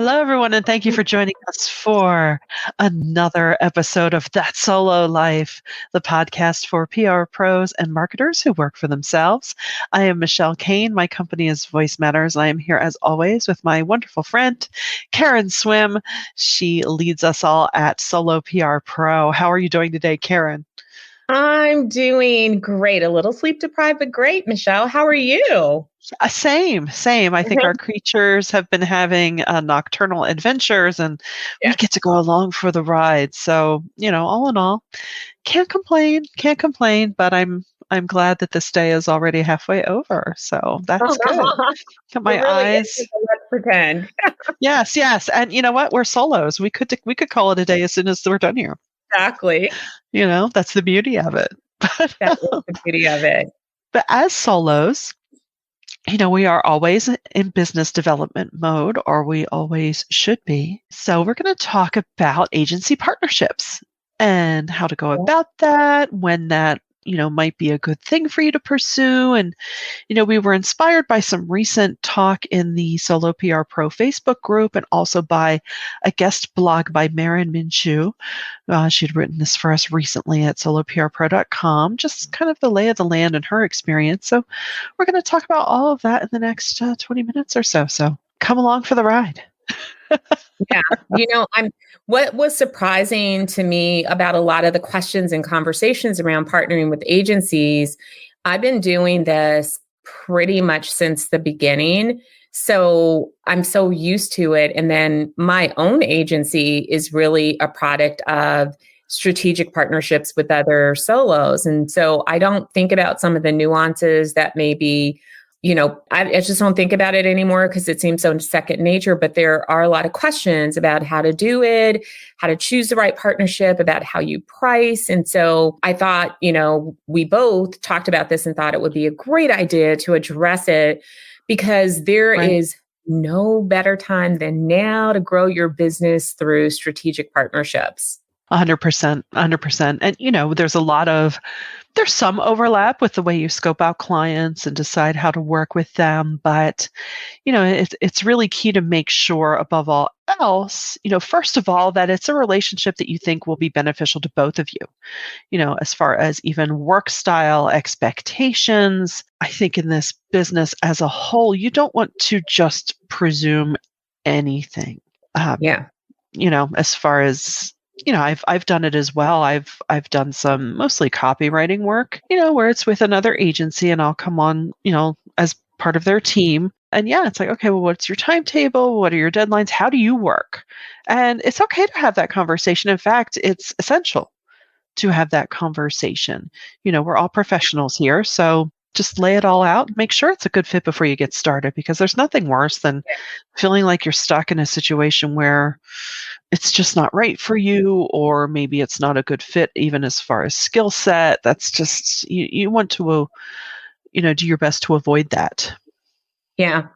Hello, everyone, and thank you for joining us for another episode of That Solo Life, the podcast for PR pros and marketers who work for themselves. I am Michelle Kane. My company is Voice Matters. I am here, as always, with my wonderful friend, Karen Swim. She leads us all at Solo PR Pro. How are you doing today, Karen? I'm doing great. A little sleep deprived, but great, Michelle. How are you? Same. I think our creatures have been having nocturnal adventures and we get to go along for the ride. So, all in all, can't complain, but I'm glad that this day is already halfway over. So that's good. My eyes. Let's pretend. Yes. And you know what? We're solos. We could call it a day as soon as we're done here. Exactly. That's the beauty of it. That is the beauty of it. But as solos, we are always in business development mode, or we always should be. So we're going to talk about agency partnerships and how to go about that, when that, might be a good thing for you to pursue. And, we were inspired by some recent talk in the Solo PR Pro Facebook group and also by a guest blog by Maren Minchew. She'd written this for us recently at soloprpro.com, just kind of the lay of the land and her experience. So we're going to talk about all of that in the next 20 minutes or so. So come along for the ride. Yeah. What was surprising to me about a lot of the questions and conversations around partnering with agencies, I've been doing this pretty much since the beginning. So I'm so used to it. And then my own agency is really a product of strategic partnerships with other solos. And so I don't think about some of the nuances that maybe I just don't think about it anymore because it seems so second nature, but there are a lot of questions about how to do it, how to choose the right partnership, about how you price. And so I thought, we both talked about this and thought it would be a great idea to address it because there is no better time than now to grow your business through strategic partnerships. 100%. And, there's some overlap with the way you scope out clients and decide how to work with them. But, it's really key to make sure above all else, first of all, that it's a relationship that you think will be beneficial to both of you, as far as even work style expectations. I think in this business as a whole, you don't want to just presume anything. As far as I've done it as well. I've done some mostly copywriting work, where it's with another agency and I'll come on, as part of their team. And it's like, okay, well, what's your timetable? What are your deadlines? How do you work? And it's okay to have that conversation. In fact, it's essential to have that conversation. We're all professionals here. So just lay it all out. Make sure it's a good fit before you get started, because there's nothing worse than feeling like you're stuck in a situation where it's just not right for you, or maybe it's not a good fit even as far as skill set. That's just, you want to, do your best to avoid that. Yeah.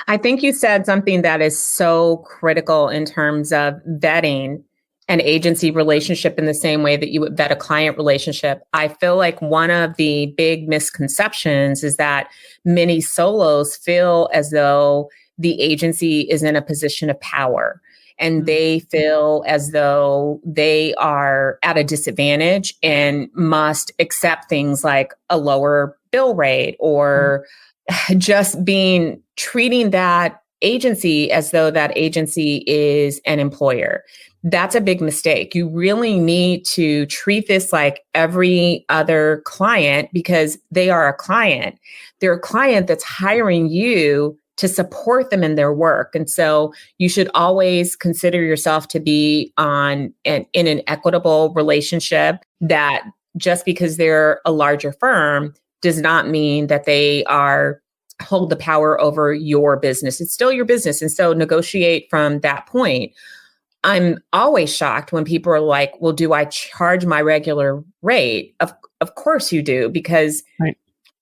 I think you said something that is so critical in terms of vetting an agency relationship in the same way that you would vet a client relationship. I feel like one of the big misconceptions is that many solos feel as though the agency is in a position of power. And they feel as though they are at a disadvantage and must accept things like a lower bill rate or just treating that agency as though that agency is an employer. That's a big mistake. You really need to treat this like every other client, because they are a client. They're a client that's hiring you to support them in their work. And so you should always consider yourself to be in an equitable relationship, that just because they're a larger firm does not mean that they hold the power over your business. It's still your business. And so negotiate from that point. I'm always shocked when people are like, well, do I charge my regular rate? Of course you do, because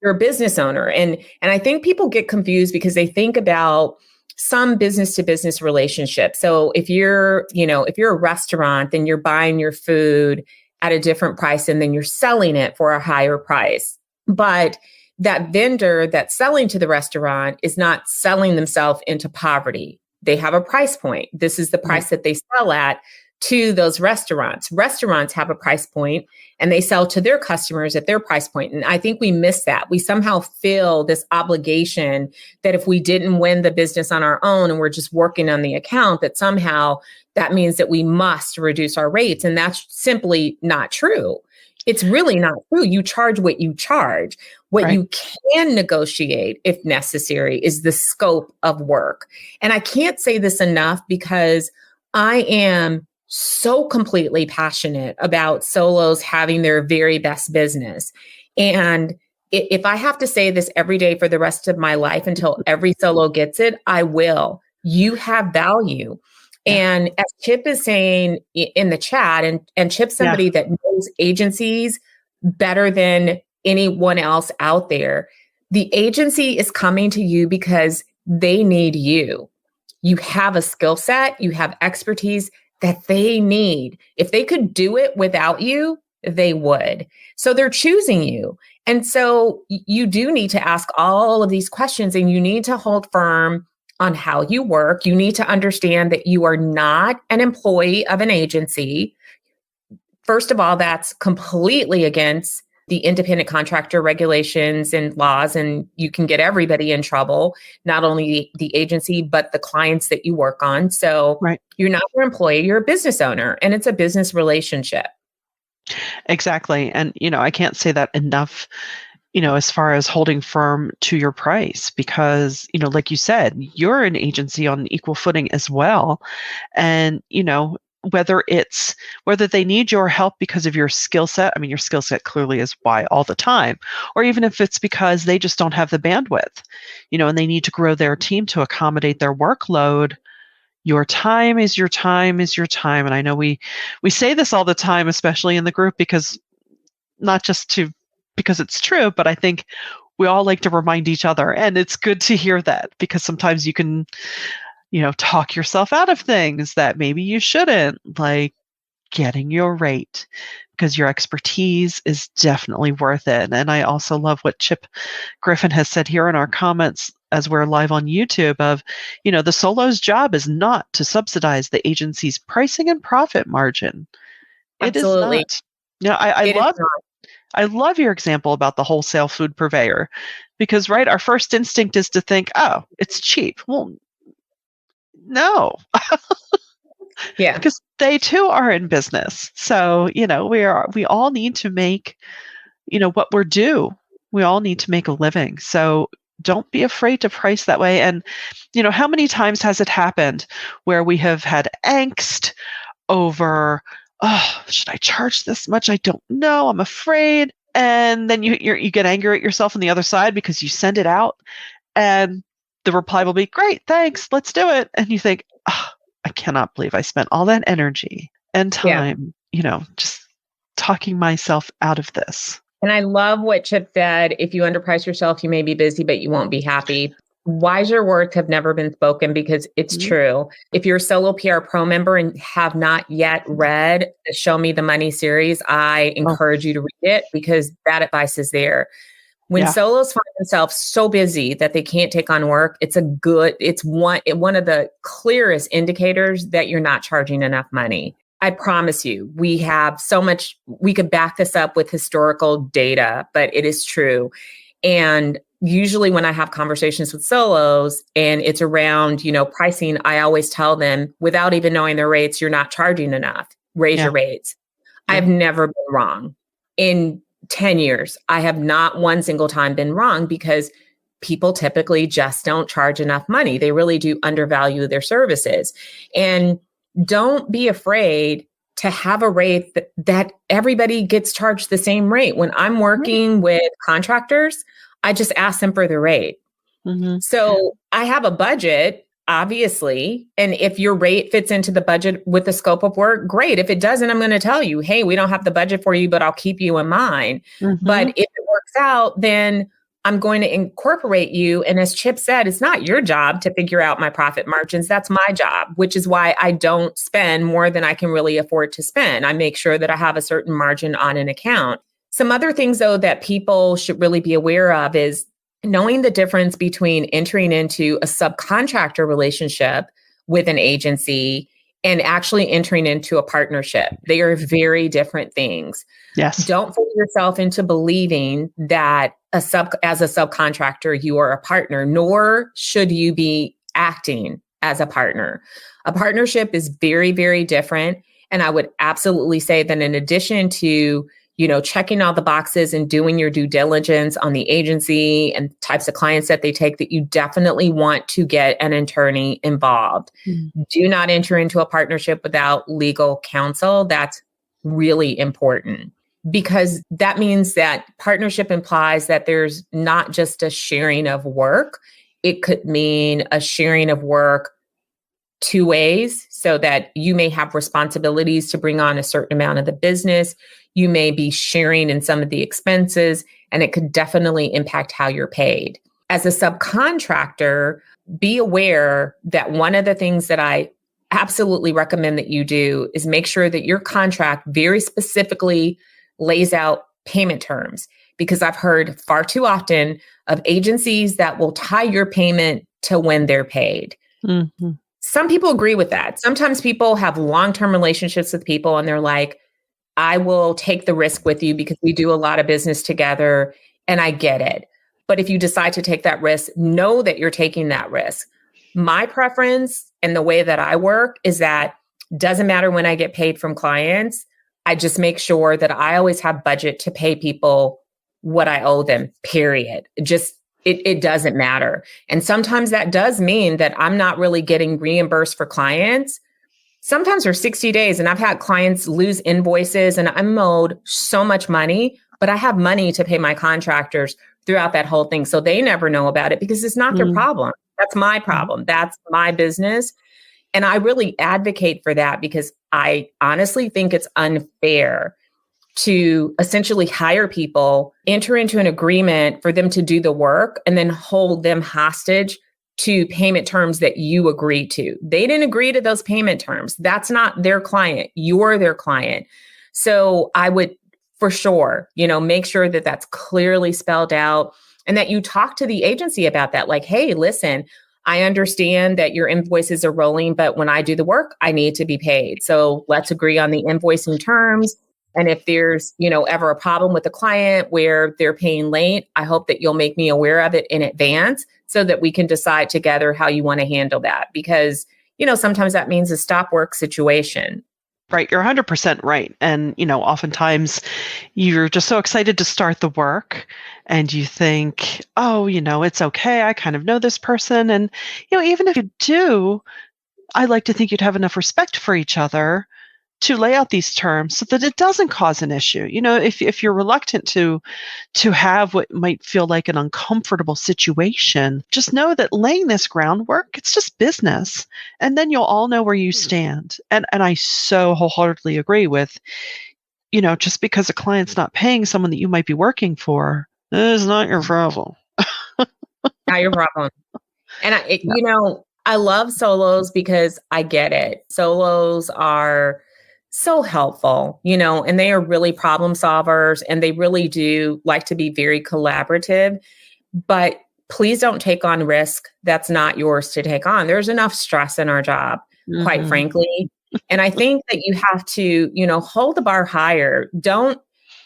you're a business owner. And I think people get confused because they think about some business to business relationship. So if you're a restaurant, then you're buying your food at a different price and then you're selling it for a higher price. But that vendor that's selling to the restaurant is not selling themselves into poverty. they have a price point. This is the Right. price that they sell at to those restaurants. Restaurants have a price point and they sell to their customers at their price point. And I think we miss that. We somehow feel this obligation that if we didn't win the business on our own and we're just working on the account, that somehow that means that we must reduce our rates. And that's simply not true. It's really not true. You charge what you charge. What Right. you can negotiate, if necessary, is the scope of work. And I can't say this enough because I am so completely passionate about solos having their very best business. And if I have to say this every day for the rest of my life until every solo gets it, I will. You have value. Yeah. And as Chip is saying in the chat, and Chip's Yeah. somebody that knows agencies better than anyone else out there, the agency is coming to you because they need you. You have a skill set, you have expertise that they need. If they could do it without you, they would. So they're choosing you. And so you do need to ask all of these questions and you need to hold firm on how you work. You need to understand that you are not an employee of an agency. First of all, that's completely against the independent contractor regulations and laws, and you can get everybody in trouble, not only the agency, but the clients that you work on. So Right. you're not your employee, you're a business owner, and it's a business relationship. Exactly. And, I can't say that enough, as far as holding firm to your price, because, like you said, you're an agency on equal footing as well. And, whether they need your help because of your skill set, I mean, your skill set clearly is why all the time, or even if it's because they just don't have the bandwidth, and they need to grow their team to accommodate their workload. Your time is your time is your time. And I know we say this all the time, especially in the group, because not just because it's true, but I think we all like to remind each other. And it's good to hear that, because sometimes you can, talk yourself out of things that maybe you shouldn't, like getting your rate, because your expertise is definitely worth it. And I also love what Chip Griffin has said here in our comments as we're live on YouTube of, the solo's job is not to subsidize the agency's pricing and profit margin. It is Absolutely. not. I It is love not. I love your example about the wholesale food purveyor, because right, our first instinct is to think, oh, it's cheap. Well, no, Yeah. because they too are in business. So, we all need to make, what we're due. We all need to make a living. So don't be afraid to price that way. And, how many times has it happened where we have had angst over, oh, should I charge this much? I don't know. I'm afraid. And then you get angry at yourself on the other side because you send it out and the reply will be, great, thanks, let's do it. And you think, oh, I cannot believe I spent all that energy and Yeah. time, just talking myself out of this. And I love what Chip said. If you underprice yourself, you may be busy, but you won't be happy. Wiser words have never been spoken because it's Mhm. true. If you're a Solo PR Pro member and have not yet read the Show Me the Money series, I Oh, encourage you to read it because that advice is there. When yeah. solos find themselves so busy that they can't take on work, it's one of the clearest indicators that you're not charging enough money. I promise you, we have so much, we could back this up with historical data, but it is true. And usually when I have conversations with solos and it's around, pricing, I always tell them without even knowing their rates, you're not charging enough. Raise Yeah. your rates. Yeah. I've never been wrong. In 10 years, I have not one single time been wrong because people typically just don't charge enough money. They really do undervalue their services. And don't be afraid to have a rate that everybody gets charged the same rate. When I'm working with contractors, I just ask them for the rate. Mm-hmm. So I have a budget, obviously. And if your rate fits into the budget with the scope of work, great. If it doesn't, I'm going to tell you, hey, we don't have the budget for you, but I'll keep you in mind. Mm-hmm. But if it works out, then I'm going to incorporate you. And as Chip said, it's not your job to figure out my profit margins. That's my job, which is why I don't spend more than I can really afford to spend. I make sure that I have a certain margin on an account. Some other things, though, that people should really be aware of is knowing the difference between entering into a subcontractor relationship with an agency and actually entering into a partnership. They are very different things. Yes. Don't fool yourself into believing that as a subcontractor, you are a partner, nor should you be acting as a partner. A partnership is very, very different. And I would absolutely say that in addition to, checking all the boxes and doing your due diligence on the agency and types of clients that they take, that you definitely want to get an attorney involved. Do not enter into a partnership without legal counsel. That's really important, because that means that partnership implies that there's not just a sharing of work. It could mean a sharing of work two ways, so that you may have responsibilities to bring on a certain amount of the business. You may be sharing in some of the expenses, and it could definitely impact how you're paid. As a subcontractor, be aware that one of the things that I absolutely recommend that you do is make sure that your contract very specifically lays out payment terms, because I've heard far too often of agencies that will tie your payment to when they're paid. Mm-hmm. Some people agree with that. Sometimes people have long-term relationships with people and they're like, I will take the risk with you because we do a lot of business together, and I get it. But if you decide to take that risk, know that you're taking that risk. My preference and the way that I work is that doesn't matter when I get paid from clients. I just make sure that I always have budget to pay people what I owe them, period. It doesn't matter. And sometimes that does mean that I'm not really getting reimbursed for clients. Sometimes for 60 days, and I've had clients lose invoices and I'm owed so much money, but I have money to pay my contractors throughout that whole thing. So they never know about it because it's not their problem. That's my problem. That's my business. And I really advocate for that because I honestly think it's unfair to essentially hire people, enter into an agreement for them to do the work, and then hold them hostage to payment terms that you agree to. They didn't agree to those payment terms. That's not their client. You're their client. So I would for sure, make sure that that's clearly spelled out and that you talk to the agency about that. Like, hey, listen, I understand that your invoices are rolling, but when I do the work, I need to be paid. So let's agree on the invoicing terms. And if there's, ever a problem with the client where they're paying late, I hope that you'll make me aware of it in advance so that we can decide together how you want to handle that. Because, sometimes that means a stop work situation. Right. You're 100% right. And, oftentimes you're just so excited to start the work and you think, oh, it's okay. I kind of know this person. And, even if you do, I like to think you'd have enough respect for each other to lay out these terms so that it doesn't cause an issue. If you're reluctant to have what might feel like an uncomfortable situation, just know that laying this groundwork, it's just business. And then you'll all know where you stand. And I so wholeheartedly agree with, just because a client's not paying someone that you might be working for, is not your problem. Not your problem. And I love solos because I get it. Solos are so helpful, and they are really problem solvers and they really do like to be very collaborative, but please don't take on risk that's not yours to take on. There's enough stress in our job, quite frankly. And I think that you have to, hold the bar higher. Don't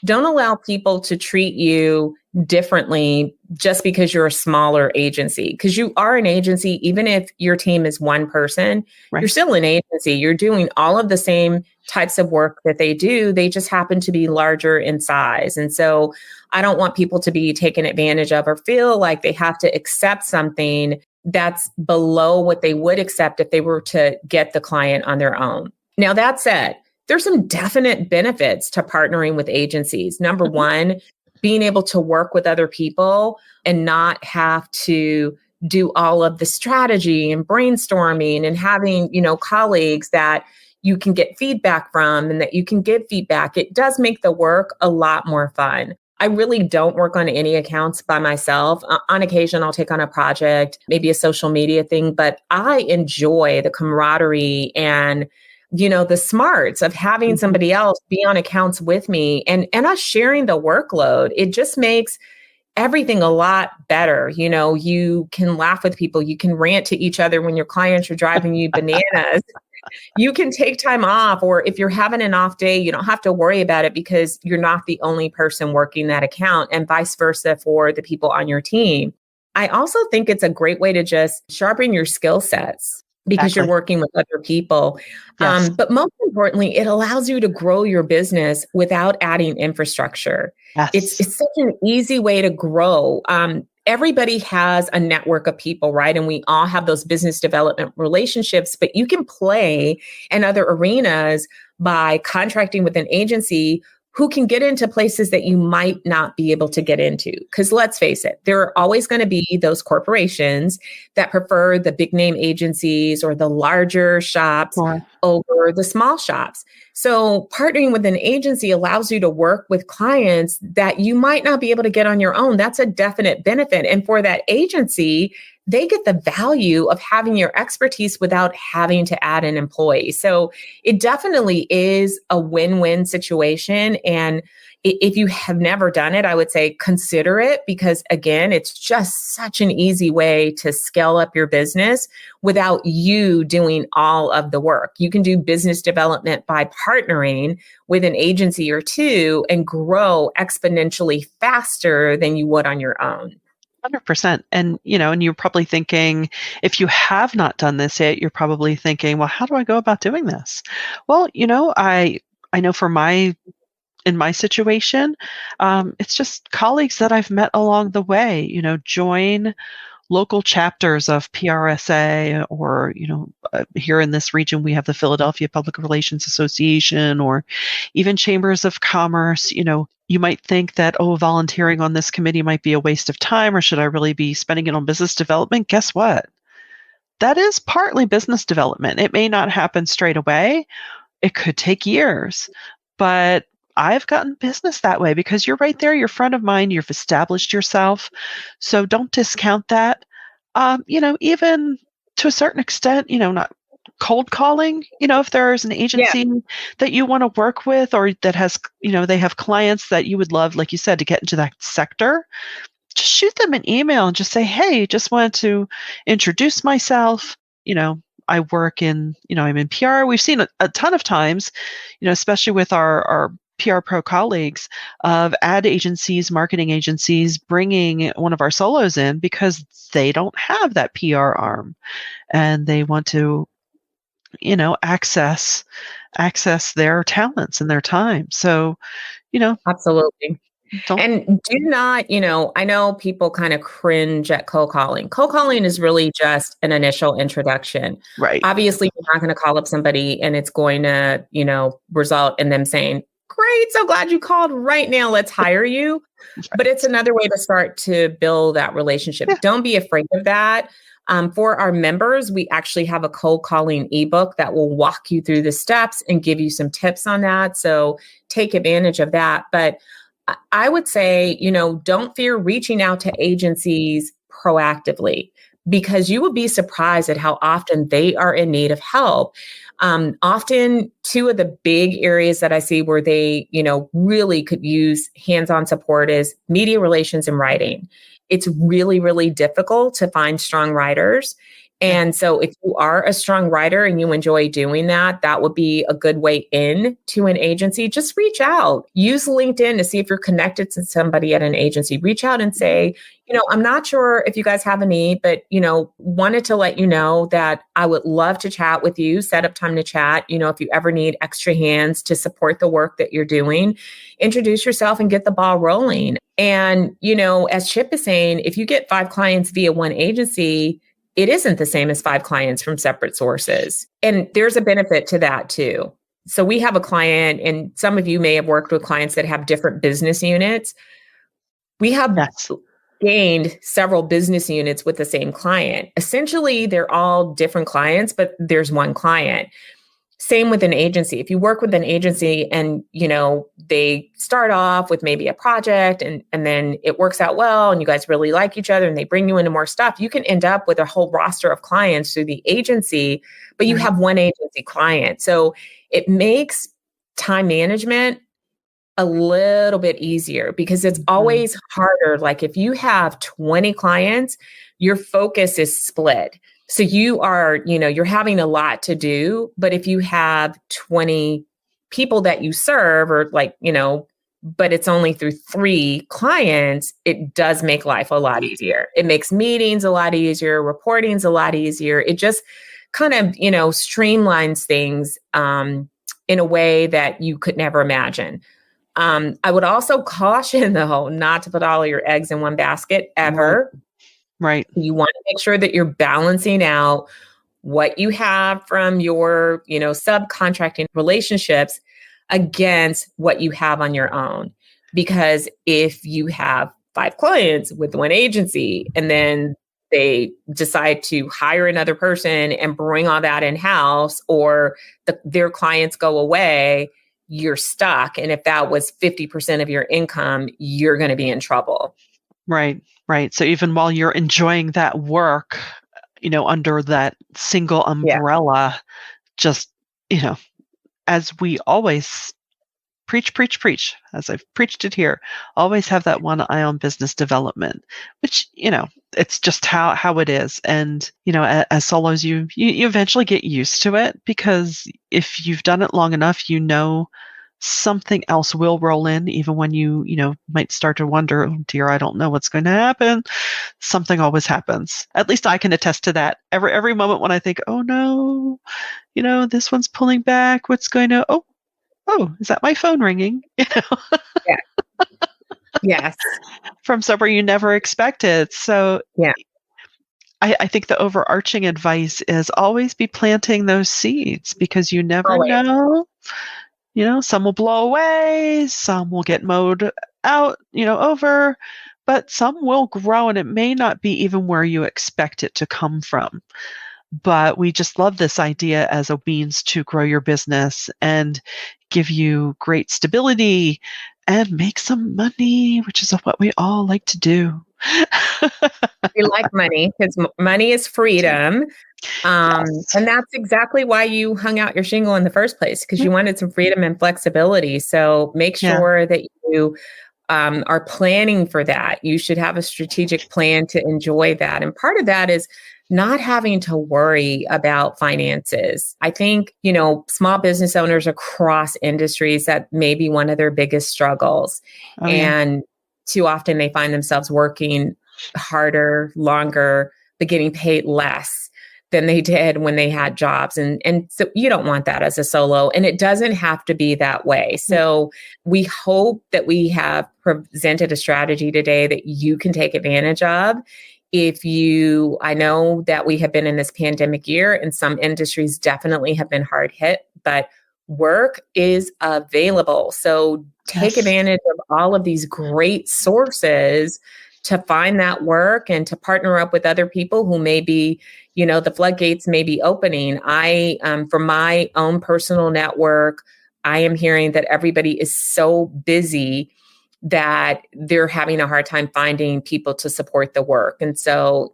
allow people to treat you differently just because you're a smaller agency, because you are an agency. Even if your team is one person, right, you're still an agency. You're doing all of the same types of work that they do. They just happen to be larger in size. And so I don't want people to be taken advantage of or feel like they have to accept something that's below what they would accept if they were to get the client on their own. Now, that said, there's some definite benefits to partnering with agencies. Number one, being able to work with other people and not have to do all of the strategy and brainstorming and having, colleagues that you can get feedback from and that you can give feedback. It does make the work a lot more fun. I really don't work on any accounts by myself. On occasion, I'll take on a project, maybe a social media thing, but I enjoy the camaraderie and the smarts of having somebody else be on accounts with me and us sharing the workload. It just makes everything a lot better. You know, you can laugh with people, you can rant to each other when your clients are driving you bananas. You can take time off, or if you're having an off day, you don't have to worry about it because you're not the only person working that account, and vice versa for the people on your team. I also think it's a great way to just sharpen your skill sets because you're Exactly. working with other people. Yes. But most importantly, it allows you to grow your business without adding infrastructure. Yes. It's such an easy way to grow. Everybody has a network of people, right? And we all have those business development relationships, but you can play in other arenas by contracting with an agency who can get into places that you might not be able to get into. Because let's face it, there are always going to be those corporations that prefer the big name agencies or the larger shops Or over the small shops. So partnering with an agency allows you to work with clients that you might not be able to get on your own. That's a definite benefit. And for that agency, they get the value of having your expertise without having to add an employee. So it definitely is a win-win situation. And if you have never done it, I would say consider it because, again, it's just such an easy way to scale up your business without you doing all of the work. You can do business development by partnering with an agency or two and grow exponentially faster than you would on your own. 100%. And, and you're probably thinking, if you have not done this yet, you're probably thinking, well, how do I go about doing this? Well, I know in my situation, it's just colleagues that I've met along the way, join local chapters of PRSA or, here in this region, we have the Philadelphia Public Relations Association or even chambers of commerce. You might think that, oh, volunteering on this committee might be a waste of time, or should I really be spending it on business development? Guess what? That is partly business development. It may not happen straight away. It could take years, but I've gotten business that way because you're right there, you're front of mind, you've established yourself. So don't discount that. Even to a certain extent, not cold calling, if there's an Yeah. agency that you want to work with or that has, they have clients that you would love, like you said, to get into that sector, just shoot them an email and just say, hey, just wanted to introduce myself. I work in, I'm in PR. We've seen a ton of times, especially with our PR pro colleagues of ad agencies, marketing agencies bringing one of our solos in because they don't have that PR arm and they want to, access their talents and their time. So, you know, Absolutely. don't And do not, I know people kind of cringe at cold calling. Cold calling is really just an initial introduction. right. Obviously, you're not going to call up somebody and it's going to, result in them saying, great, so glad you called right now. Let's hire you. But it's another way to start to build that relationship. Yeah, Don't be afraid of that. For our members, we actually have a cold calling ebook that will walk you through the steps and give you some tips on that. So take advantage of that. But I would say, don't fear reaching out to agencies proactively because you will be surprised at how often they are in need of help. Often, two of the big areas that I see where they, really could use hands-on support is media relations and writing. It's really, really difficult to find strong writers. yeah, And so if you are a strong writer and you enjoy doing that, that would be a good way in to an agency. Just reach out. Use LinkedIn to see if you're connected to somebody at an agency. Reach out and say, I'm not sure if you guys have a need, but, wanted to let you know that I would love to chat with you, set up time to chat. If you ever need extra hands to support the work that you're doing, introduce yourself and get the ball rolling. And, as Chip is saying, if you get 5 clients via one agency, it isn't the same as 5 clients from separate sources. And there's a benefit to that too. So we have a client, and some of you may have worked with clients that have different business units. We have yes, gained several business units with the same client. Essentially, they're all different clients, but there's one client. Same with an agency. If you work with an agency and, they start off with maybe a project and then it works out well and you guys really like each other and they bring you into more stuff, you can end up with a whole roster of clients through the agency, but you right. have one agency client. So it makes time management a little bit easier because it's Mhm. always harder. Like if you have 20 clients, your focus is split. So you are, you're having a lot to do, but if you have 20 people that you serve or like, but it's only through 3 clients, it does make life a lot easier. It makes meetings a lot easier, reporting's a lot easier. It just kind of, streamlines things in a way that you could never imagine. I would also caution, though, not to put all of your eggs in one basket Right. ever. Right. You want to make sure that you're balancing out what you have from your, subcontracting relationships against what you have on your own. Because if you have 5 clients with one agency and then they decide to hire another person and bring all that in house, or their clients go away, you're stuck. And if that was 50% of your income, you're going to be in trouble. Right. Right. So even while you're enjoying that work, under that single Yeah. umbrella, just, you know, as we always preach, preach, preach, as I've preached it here, always have that one eye on business development, which, it's just how it is. And, as solos, you eventually get used to it because if you've done it long enough, something else will roll in even when you might start to wonder, oh dear, I don't know what's going to happen. Something always happens. At least I can attest to that. Every moment when I think, oh no, this one's pulling back, what's going to, oh, is that my phone ringing? Yeah. Yes. From somewhere you never expected. So Yeah. I think the overarching advice is always be planting those seeds because you never Always. know. Some will blow away, some will get mowed out, over, but some will grow and it may not be even where you expect it to come from. But we just love this idea as a means to grow your business and give you great stability and make some money, which is what we all like to do. We like money because money is freedom. Yes. And that's exactly why you hung out your shingle in the first place, because Mm, you wanted some freedom and flexibility. So make yeah. sure that you are planning for that. You should have a strategic plan to enjoy that. And part of that is not having to worry about finances. I think, small business owners across industries, that may be one of their biggest struggles. Oh, yeah. And too often they find themselves working harder, longer, but getting paid less than they did when they had jobs. And so you don't want that as a solo. And it doesn't have to be that way. Mm, So we hope that we have presented a strategy today that you can take advantage of. I know that we have been in this pandemic year and some industries definitely have been hard hit, but work is available. So take yes. advantage of all of these great sources to find that work and to partner up with other people who may be, the floodgates may be opening. From my own personal network, I am hearing that everybody is so busy that they're having a hard time finding people to support the work. And so,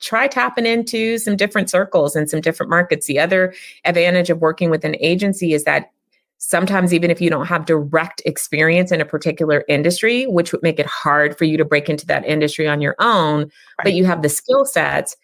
try tapping into some different circles and some different markets. The other advantage of working with an agency is that sometimes, even if you don't have direct experience in a particular industry, which would make it hard for you to break into that industry on your own, but Right. you have the skill sets,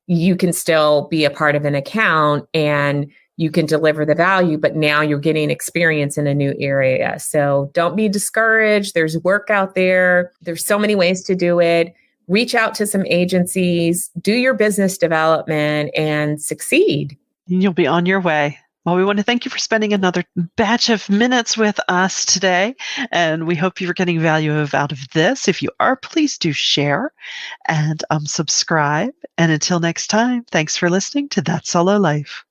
you can still be a part of an account and you can deliver the value, but now you're getting experience in a new area. So don't be discouraged. There's work out there. There's so many ways to do it. Reach out to some agencies, do your business development, and succeed. You'll be on your way. Well, we want to thank you for spending another batch of minutes with us today. And we hope you're getting value out of this. If you are, please do share and subscribe. And until next time, thanks for listening to That Solo Life.